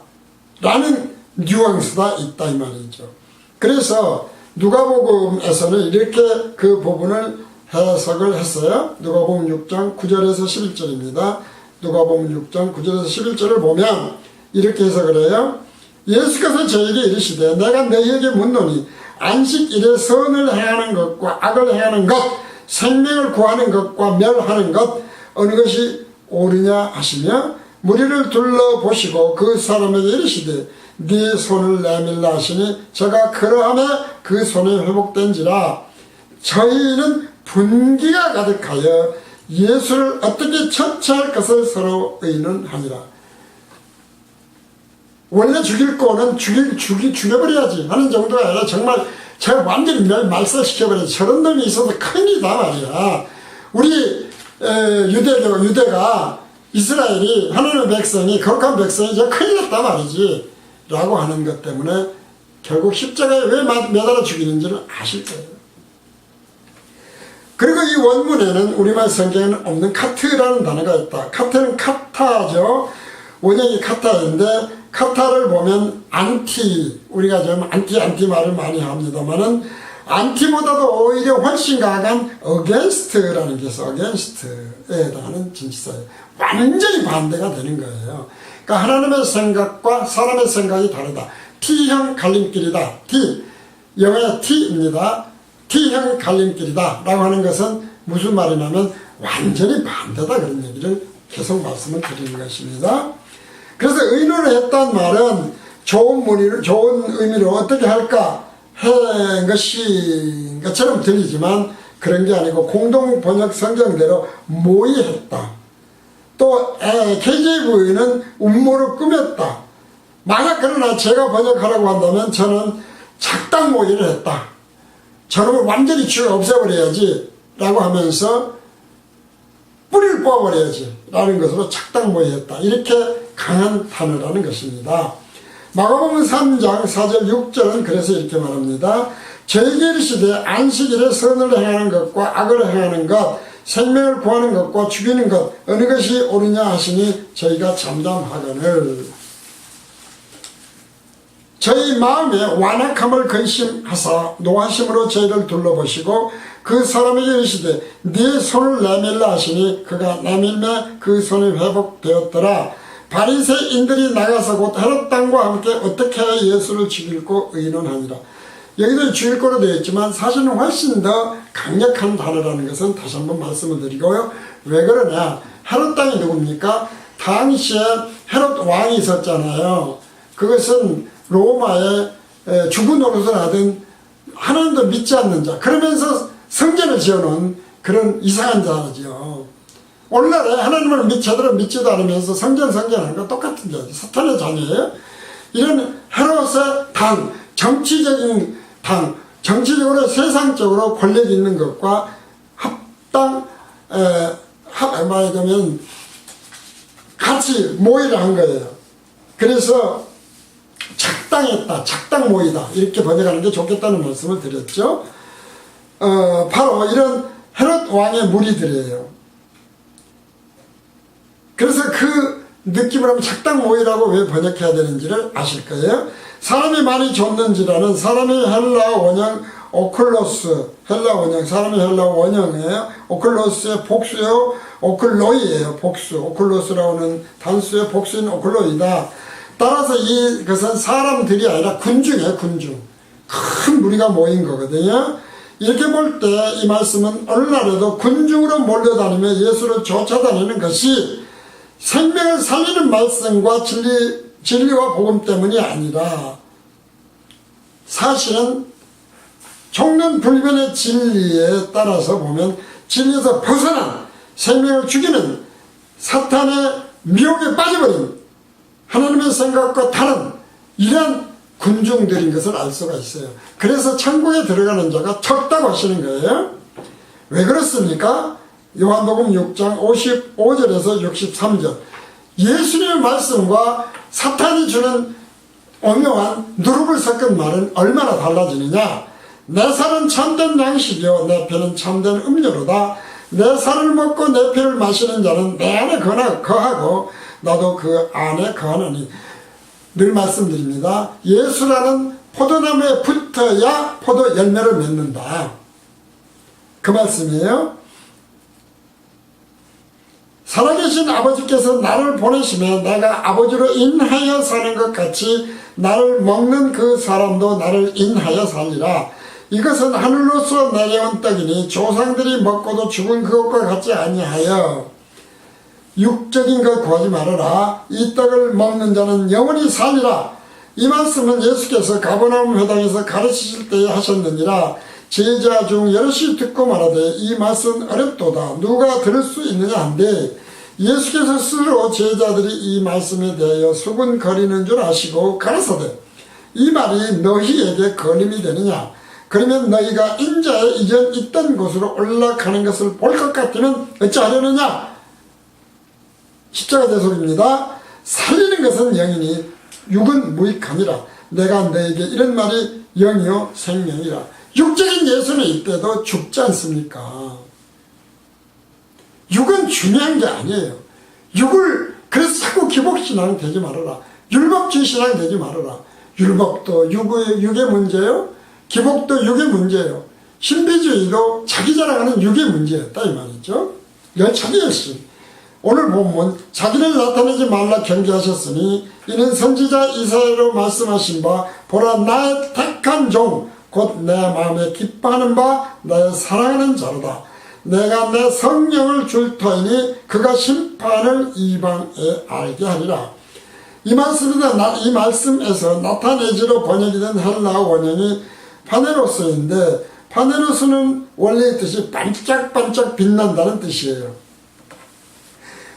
라는 뉘앙스가 있다 이 말이죠. 그래서 누가복음에서는 이렇게 그 부분을 해석을 했어요. 누가복음 6장 9절에서 11절입니다. 누가복음 6장 9절에서 11절을 보면 이렇게 해석을 해요. 예수께서 저에게 이르시되 내가 너희에게 묻노니 안식일에 선을 행하는 것과 악을 행하는 것, 생명을 구하는 것과 멸하는 것 어느 것이 옳으냐 하시며 무리를 둘러보시고 그 사람에게 이르시되 네 손을 내밀라 하시니 저가 그러하매 그 손이 회복된지라. 저희는 분기가 가득하여 예수를 어떻게 처치할 것을 서로 의논하니라. 원래 죽일고는 죽여버려야지 하는 정도가 아니라 정말 제가 완전히 말살시켜버려야지. 저런 놈이 있어서 큰일이다 말이야. 우리 유대가 이스라엘이 하나님의 백성이 거룩한 백성이 이제 큰일 났단 말이지 라고 하는 것 때문에 결국 십자가에 왜 매달아 죽이는지는 아실 거예요. 그리고 이 원문에는 우리말 성경에는 없는 카트라는 단어가 있다. 카트는 카타죠. 원형이 카타인데 카타를 보면 안티, 우리가 좀 안티 말을 많이 합니다만은 안티보다도 오히려 훨씬 강한 against라는 게 있어. against에 해당하는 진치사예요. 완전히 반대가 되는 거예요. 그러니까 하나님의 생각과 사람의 생각이 다르다. T형 갈림길이다. T, 영어의 T입니다. T형 갈림길이다 라고 하는 것은 무슨 말이냐면 완전히 반대다 그런 얘기를 계속 말씀을 드리는 것입니다. 그래서 의논을 했단 말은 좋은 의미로 어떻게 할까 한 것인 것처럼 들리지만 그런 게 아니고 공동 번역 성경대로 모의했다. 또 KJV는 음모를 꾸몄다. 만약 그러나 제가 번역하라고 한다면 저는 작당 모의를 했다. 저놈을 완전히 죽여 없애버려야지 라고 하면서 뿌리를 뽑아버려야지 라는 것으로 작당 모의했다. 이렇게 강한 단어라는 것입니다. 마가복음 3장 4절 6절은 그래서 이렇게 말합니다. 저에게 이르시되 안식일에 선을 행하는 것과 악을 행하는 것, 생명을 구하는 것과 죽이는 것 어느 것이 옳으냐 하시니 저희가 잠잠하거늘. 저희 마음에 완악함을 근심하사 노하심으로 저희를 둘러보시고 그 사람에게 이르시되 네 손을 내밀라 하시니 그가 내밀매 그 손이 회복되었더라. 바리새인들이 나가서 곧 헤롯 당과 함께 어떻게 하여 예수를 죽일고 의논하니라. 여기도 죽일 거로 되어 있지만 사실은 훨씬 더 강력한 단어라는 것은 다시 한번 말씀을 드리고요. 왜 그러냐. 헤롯 당이 누굽니까? 당시에 헤롯 왕이 있었잖아요. 그것은 로마에 죽은 노릇을 하던 하나님도 믿지 않는 자, 그러면서 성전을 지어놓은 그런 이상한 자죠. 오늘날에 하나님을 제대로 믿지도 않으면서 성전하는 거 똑같은 자죠. 사탄의 자녀예요. 이런 헤롯의 당, 정치적인 당, 정치적으로 세상적으로 권력 있는 것과 말하자면 같이 모의를 한 거예요. 그래서 작당했다, 작당 모의다 이렇게 번역하는 게 좋겠다는 말씀을 드렸죠. 바로 이런 헤롯 왕의 무리들이에요. 그래서 그 느낌을 하면 작당 모의라고 왜 번역해야 되는지를 아실 거예요. 사람이 많이 줬는지라는 사람의 헬라 원형 오클로스, 헬라 원형, 사람의 헬라 원형이에요. 오클로스의 복수요, 오클로이예요. 복수, 오클로스라고는 단수의 복수인 오클로이다. 따라서 이것은 사람들이 아니라 군중이에요. 군중. 큰 무리가 모인 거거든요. 이렇게 볼 때 이 말씀은 어느 날에도 군중으로 몰려다니며 예수를 쫓아다니는 것이 생명을 살리는 말씀과 진리와 복음 때문이 아니라 사실은 종론불변의 진리에 따라서 보면 진리에서 벗어난 생명을 죽이는 사탄의 미혹에 빠져버린 하나님의 생각과 다른 이러한 군중들인 것을 알 수가 있어요. 그래서 천국에 들어가는 자가 적다고 하시는 거예요. 왜 그렇습니까? 요한복음 6장 55절에서 63절 예수님의 말씀과 사탄이 주는 오묘한 누룩을 섞은 말은 얼마나 달라지느냐. 내 살은 참된 양식이요 내 피는 참된 음료로다. 내 살을 먹고 내 피를 마시는 자는 내 안에 거하고 나도 그 안에 거하느니. 늘 말씀드립니다. 예수라는 포도나무에 붙어야 포도 열매를 맺는다. 그 말씀이에요. 살아계신 아버지께서 나를 보내시면 내가 아버지로 인하여 사는 것 같이 나를 먹는 그 사람도 나를 인하여 살리라. 이것은 하늘로서 내려온 떡이니 조상들이 먹고도 죽은 그것과 같지 아니하여 육적인 것 구하지 말아라. 이 떡을 먹는 자는 영원히 살리라. 이 말씀은 예수께서 가버나움 회당에서 가르치실 때에 하셨느니라. 제자 중 여럿이 듣고 말하되 이 말씀은 어렵도다. 누가 들을 수 있느냐 한데 예수께서 스스로 제자들이 이 말씀에 대하여 수군거리는 줄 아시고 가라사대 이 말이 너희에게 거림이 되느냐. 그러면 너희가 인자의 이전 있던 곳으로 올라가는 것을 볼 것 같으면 어찌하려느냐. 십자가 대속입니다. 살리는 것은 영이니 육은 무익함이라. 내가 너에게 이런 말이 영이요 생명이라. 육적인 예수는 이때도 죽지 않습니까? 육은 중요한 게 아니에요. 육을 그래서 자꾸 기복신앙 되지 말아라. 율법주의 신앙 되지 말아라. 율법도 육의 문제예요. 기복도 육의 문제예요. 신비주의도 자기 자랑하는 육의 문제였다 이 말이죠. 열차기였습니다. 오늘 본문 자기를 나타내지 말라 경계하셨으니 이는 선지자 이사야로 말씀하신 바 보라 나의 택한 종 곧 내 마음에 기뻐하는 바 나의 사랑하는 자로다. 내가 내 성령을 줄 터이니 그가 심판을 이방에 알게 하리라. 이 말씀에서 나타내지로 번역이 된 헬라어 원형이 파네로스인데 파네로스는 원래의 뜻이 반짝반짝 빛난다는 뜻이에요.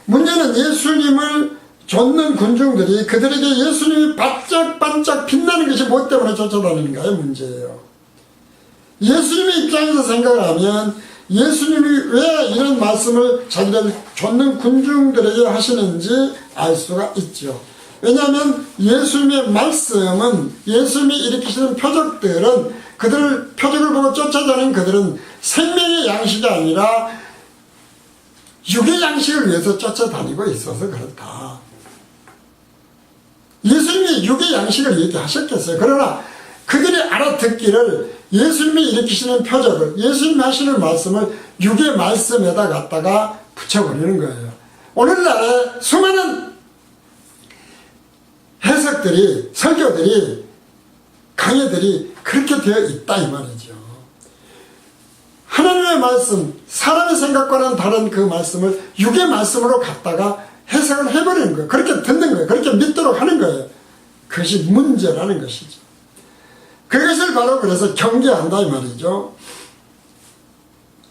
문제는 예수님을 좇는 군중들이 그들에게 예수님이 반짝반짝 빛나는 것이 뭐 때문에 쫓아다니는가의 문제예요. 예수님의 입장에서 생각을 하면 예수님이 왜 이런 말씀을 자기를 좇는 군중들에게 하시는지 알 수가 있죠. 왜냐하면 예수님의 말씀은 예수님이 일으키시는 표적들은 그들 표적을 보고 쫓아다니는 그들은 생명의 양식이 아니라 육의 양식을 위해서 쫓아다니고 있어서 그렇다. 예수님이 육의 양식을 얘기하셨겠어요. 그러나 그들이 알아듣기를 예수님이 일으키시는 표적을 예수님이 하시는 말씀을 육의 말씀에다 갖다가 붙여버리는 거예요. 오늘날에 수많은 해석들이 설교들이 강의들이 그렇게 되어 있다 이 말이죠. 하나님의 말씀 사람의 생각과는 다른 그 말씀을 육의 말씀으로 갖다가 해석을 해버리는 거예요. 그렇게 듣는 거예요. 그렇게 믿도록 하는 거예요. 그것이 문제라는 것이죠. 그것을 바로 그래서 경계한다 이 말이죠.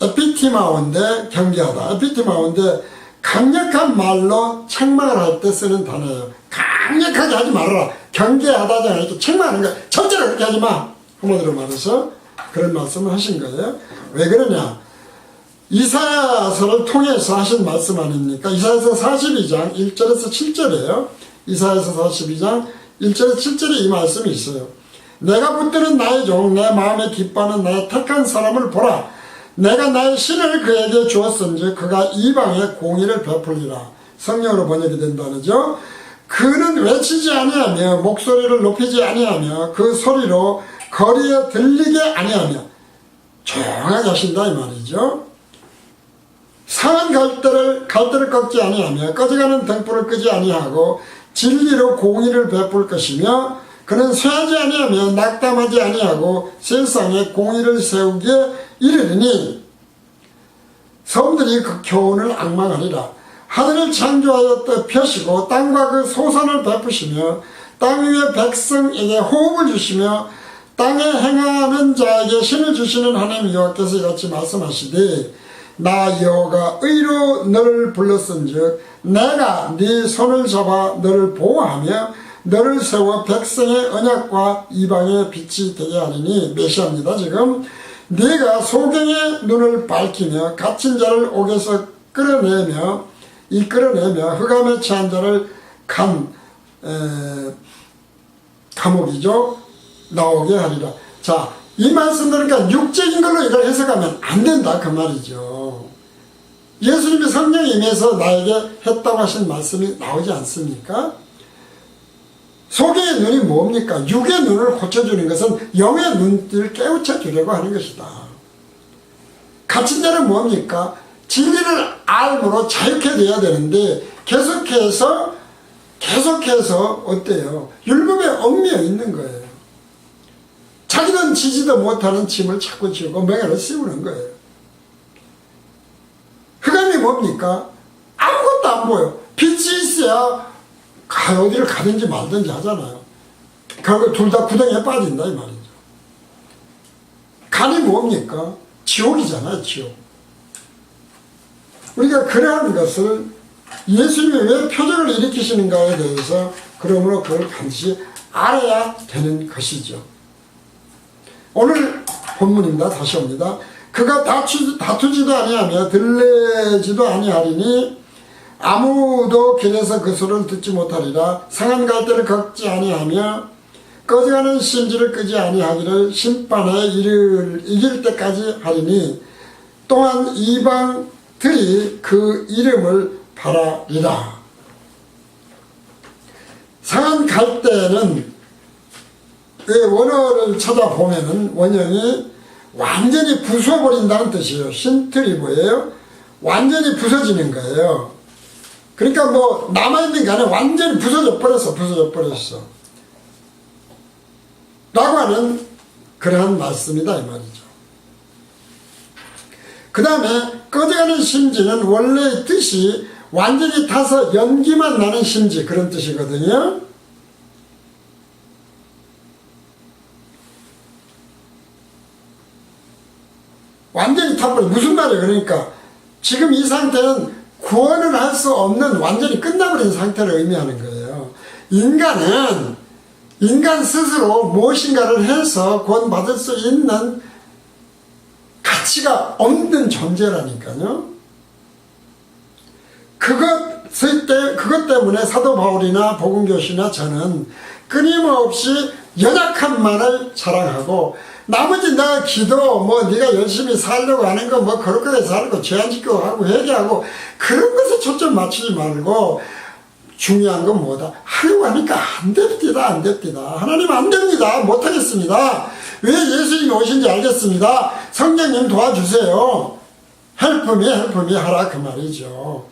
에피티마오인데 경계하다. 에피티마오인데 강력한 말로 책망을 할 때 쓰는 단어예요. 강력하게 하지 말아라. 경계하다잖아요. 이렇게 책망하는 거야. 절대로 그렇게 하지 마. 한마디로 말해서 그런 말씀을 하신 거예요. 왜 그러냐. 이사야서를 통해서 하신 말씀 아닙니까? 이사야서 42장 1절에서 7절이에요. 이사야서 42장 1절에서 7절에 이 말씀이 있어요. 내가 붙드는 나의 종 내 마음에 기뻐하는 나의 택한 사람을 보라. 내가 나의 신을 그에게 주었은지 그가 이방에 공의를 베풀리라. 성령으로 번역이 된다는죠. 그는 외치지 아니하며 목소리를 높이지 아니하며 그 소리로 거리에 들리게 아니하며 조용하게 하신다 이 말이죠. 상한 갈대를 꺾지 아니하며 꺼져가는 등불을 끄지 아니하고 진리로 공의를 베풀 것이며 그는 쇠하지 아니하며 낙담하지 아니하고 세상에 공의를 세우기에 이르리니 섬들이 그 교훈을 앙망하리라. 하늘을 창조하여 펴시고 땅과 그 소산을 베푸시며 땅 위의 백성에게 호흡을 주시며 땅에 행하는 자에게 신을 주시는 하나님 여호와께서 이같이 말씀하시되 나 여호와가 의로 너를 불렀은즉 내가 네 손을 잡아 너를 보호하며 너를 세워 백성의 언약과 이방의 빛이 되게 하리니 메시아입니다. 지금 네가 소경의 눈을 밝히며 갇힌 자를 옥에서 끌어내며 흑암에 처한 자를 감옥이죠 나오게 하리라. 자, 이 말씀들은 그러니까 육적인 걸로 이걸 해석하면 안 된다 그 말이죠. 예수님이 성령이 임해서 나에게 했다고 하신 말씀이 나오지 않습니까? 속의 눈이 뭡니까? 육의 눈을 고쳐주는 것은 영의 눈을 깨우쳐 주려고 하는 것이다. 갇힌 자는 뭡니까? 진리를 알므로 자유케 돼야 되는데 계속해서 어때요? 율법에 얽매여 있는 거예요. 자기는 지지도 못하는 짐을 자꾸 지우고 맹해를 씌우는 거예요. 흑암이 뭡니까? 아무것도 안 보여. 빛이 있어야 어디를 가든지 말든지 하잖아요. 결국 둘 다 구덩이에 빠진다 이 말이죠. 간이 뭡니까? 지옥이잖아요. 지옥. 우리가 그러한 것을 예수님이 왜 표적을 일으키시는가에 대해서 그러므로 그걸 반드시 알아야 되는 것이죠. 오늘 본문입니다. 다시 옵니다. 그가 다투지도 아니하며 들레지도 아니하리니 아무도 길에서 그 소리를 듣지 못하리라. 상한 갈대를 걷지 아니하며 꺼져가는 심지를 끄지 아니하기를 심판에 이길 때까지 하리니 또한 이방들이 그 이름을 바라리라. 상한 갈대는 원어를 찾아보면은 원형이 완전히 부숴버린다는 뜻이에요. 신트리브예요. 완전히 부서지는 거예요. 그러니까 뭐 남아있는 게 아니라 완전히 부서져 버렸어. 라고 하는 그러한 말씀이다 이 말이죠. 그 다음에 꺼져가는 심지는 원래의 뜻이 완전히 타서 연기만 나는 심지, 그런 뜻이거든요. 완전히 타버려. 무슨 말이에요? 그러니까 지금 이 상태는 구원을 할 수 없는 완전히 끝나버린 상태를 의미하는 거예요. 인간은 인간 스스로 무엇인가를 해서 구원받을 수 있는 가치가 없는 존재라니까요. 그것 때문에 사도 바울이나 복음교시나 저는 끊임없이 연약함만을 자랑하고 나머지 나 기도 네가 열심히 살려고 하는 거 거룩하게 살고 죄 안 짓고 하고 회개하고 그런 것에 초점 맞추지 말고 중요한 건 뭐다? 하려고 하니까 안 됩니다. 하나님 안 됩니다. 못하겠습니다. 왜 예수님이 오신지 알겠습니다. 성령님 도와주세요. 헬프미 하라 그 말이죠.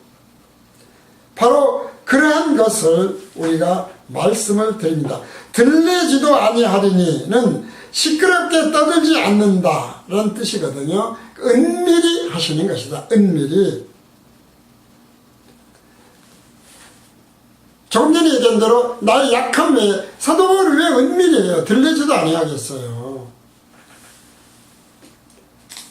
바로 그러한 것을 우리가 말씀을 드립니다. 들리지도 아니하리니는 시끄럽게 떠들지 않는다라는 뜻이거든요. 은밀히 하시는 것이다. 은밀히. 조금 전에 얘기한 대로 나의 약함에 사도 바울이 왜 은밀히 해요? 들리지도 아니하겠어요.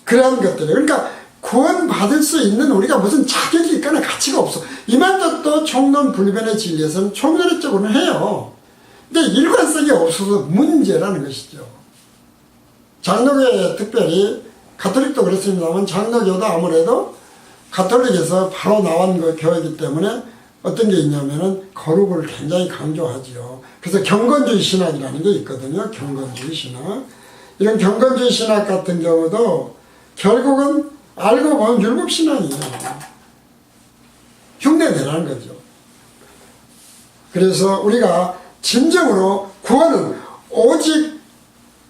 그러한 것들이. 그러니까 구원받을 수 있는 우리가 무슨 자격이 있거나 가치가 없어. 이 말도 또 총론 불변의 진리에서는 총론적으로는 해요. 근데 일관성이 없어서 문제라는 것이죠. 장로교에 특별히 가톨릭도 그렇습니다만 장로교도 아무래도 가톨릭에서 바로 나온 그 교회이기 때문에 어떤 게 있냐면은 거룩을 굉장히 강조하지요. 그래서 경건주의 신학이라는 게 있거든요. 경건주의 신학. 이런 경건주의 신학 같은 경우도 결국은 알고 보면 율법신앙이에요. 흉내내라는 거죠. 그래서 우리가 진정으로 구원은 오직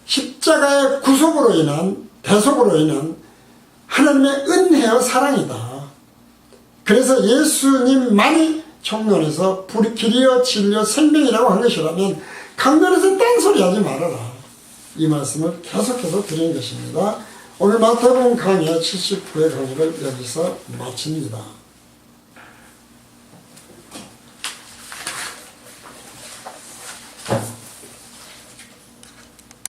십자가의 구속으로 인한, 대속으로 인한 하나님의 은혜와 사랑이다. 그래서 예수님만이 총론에서 길이요 진리요 생명이라고 한 것이라면 강론에서 딴소리 하지 말아라. 이 말씀을 계속해서 드린 것입니다. 오늘 마태복음 강의 79회 강의를 여기서 마칩니다.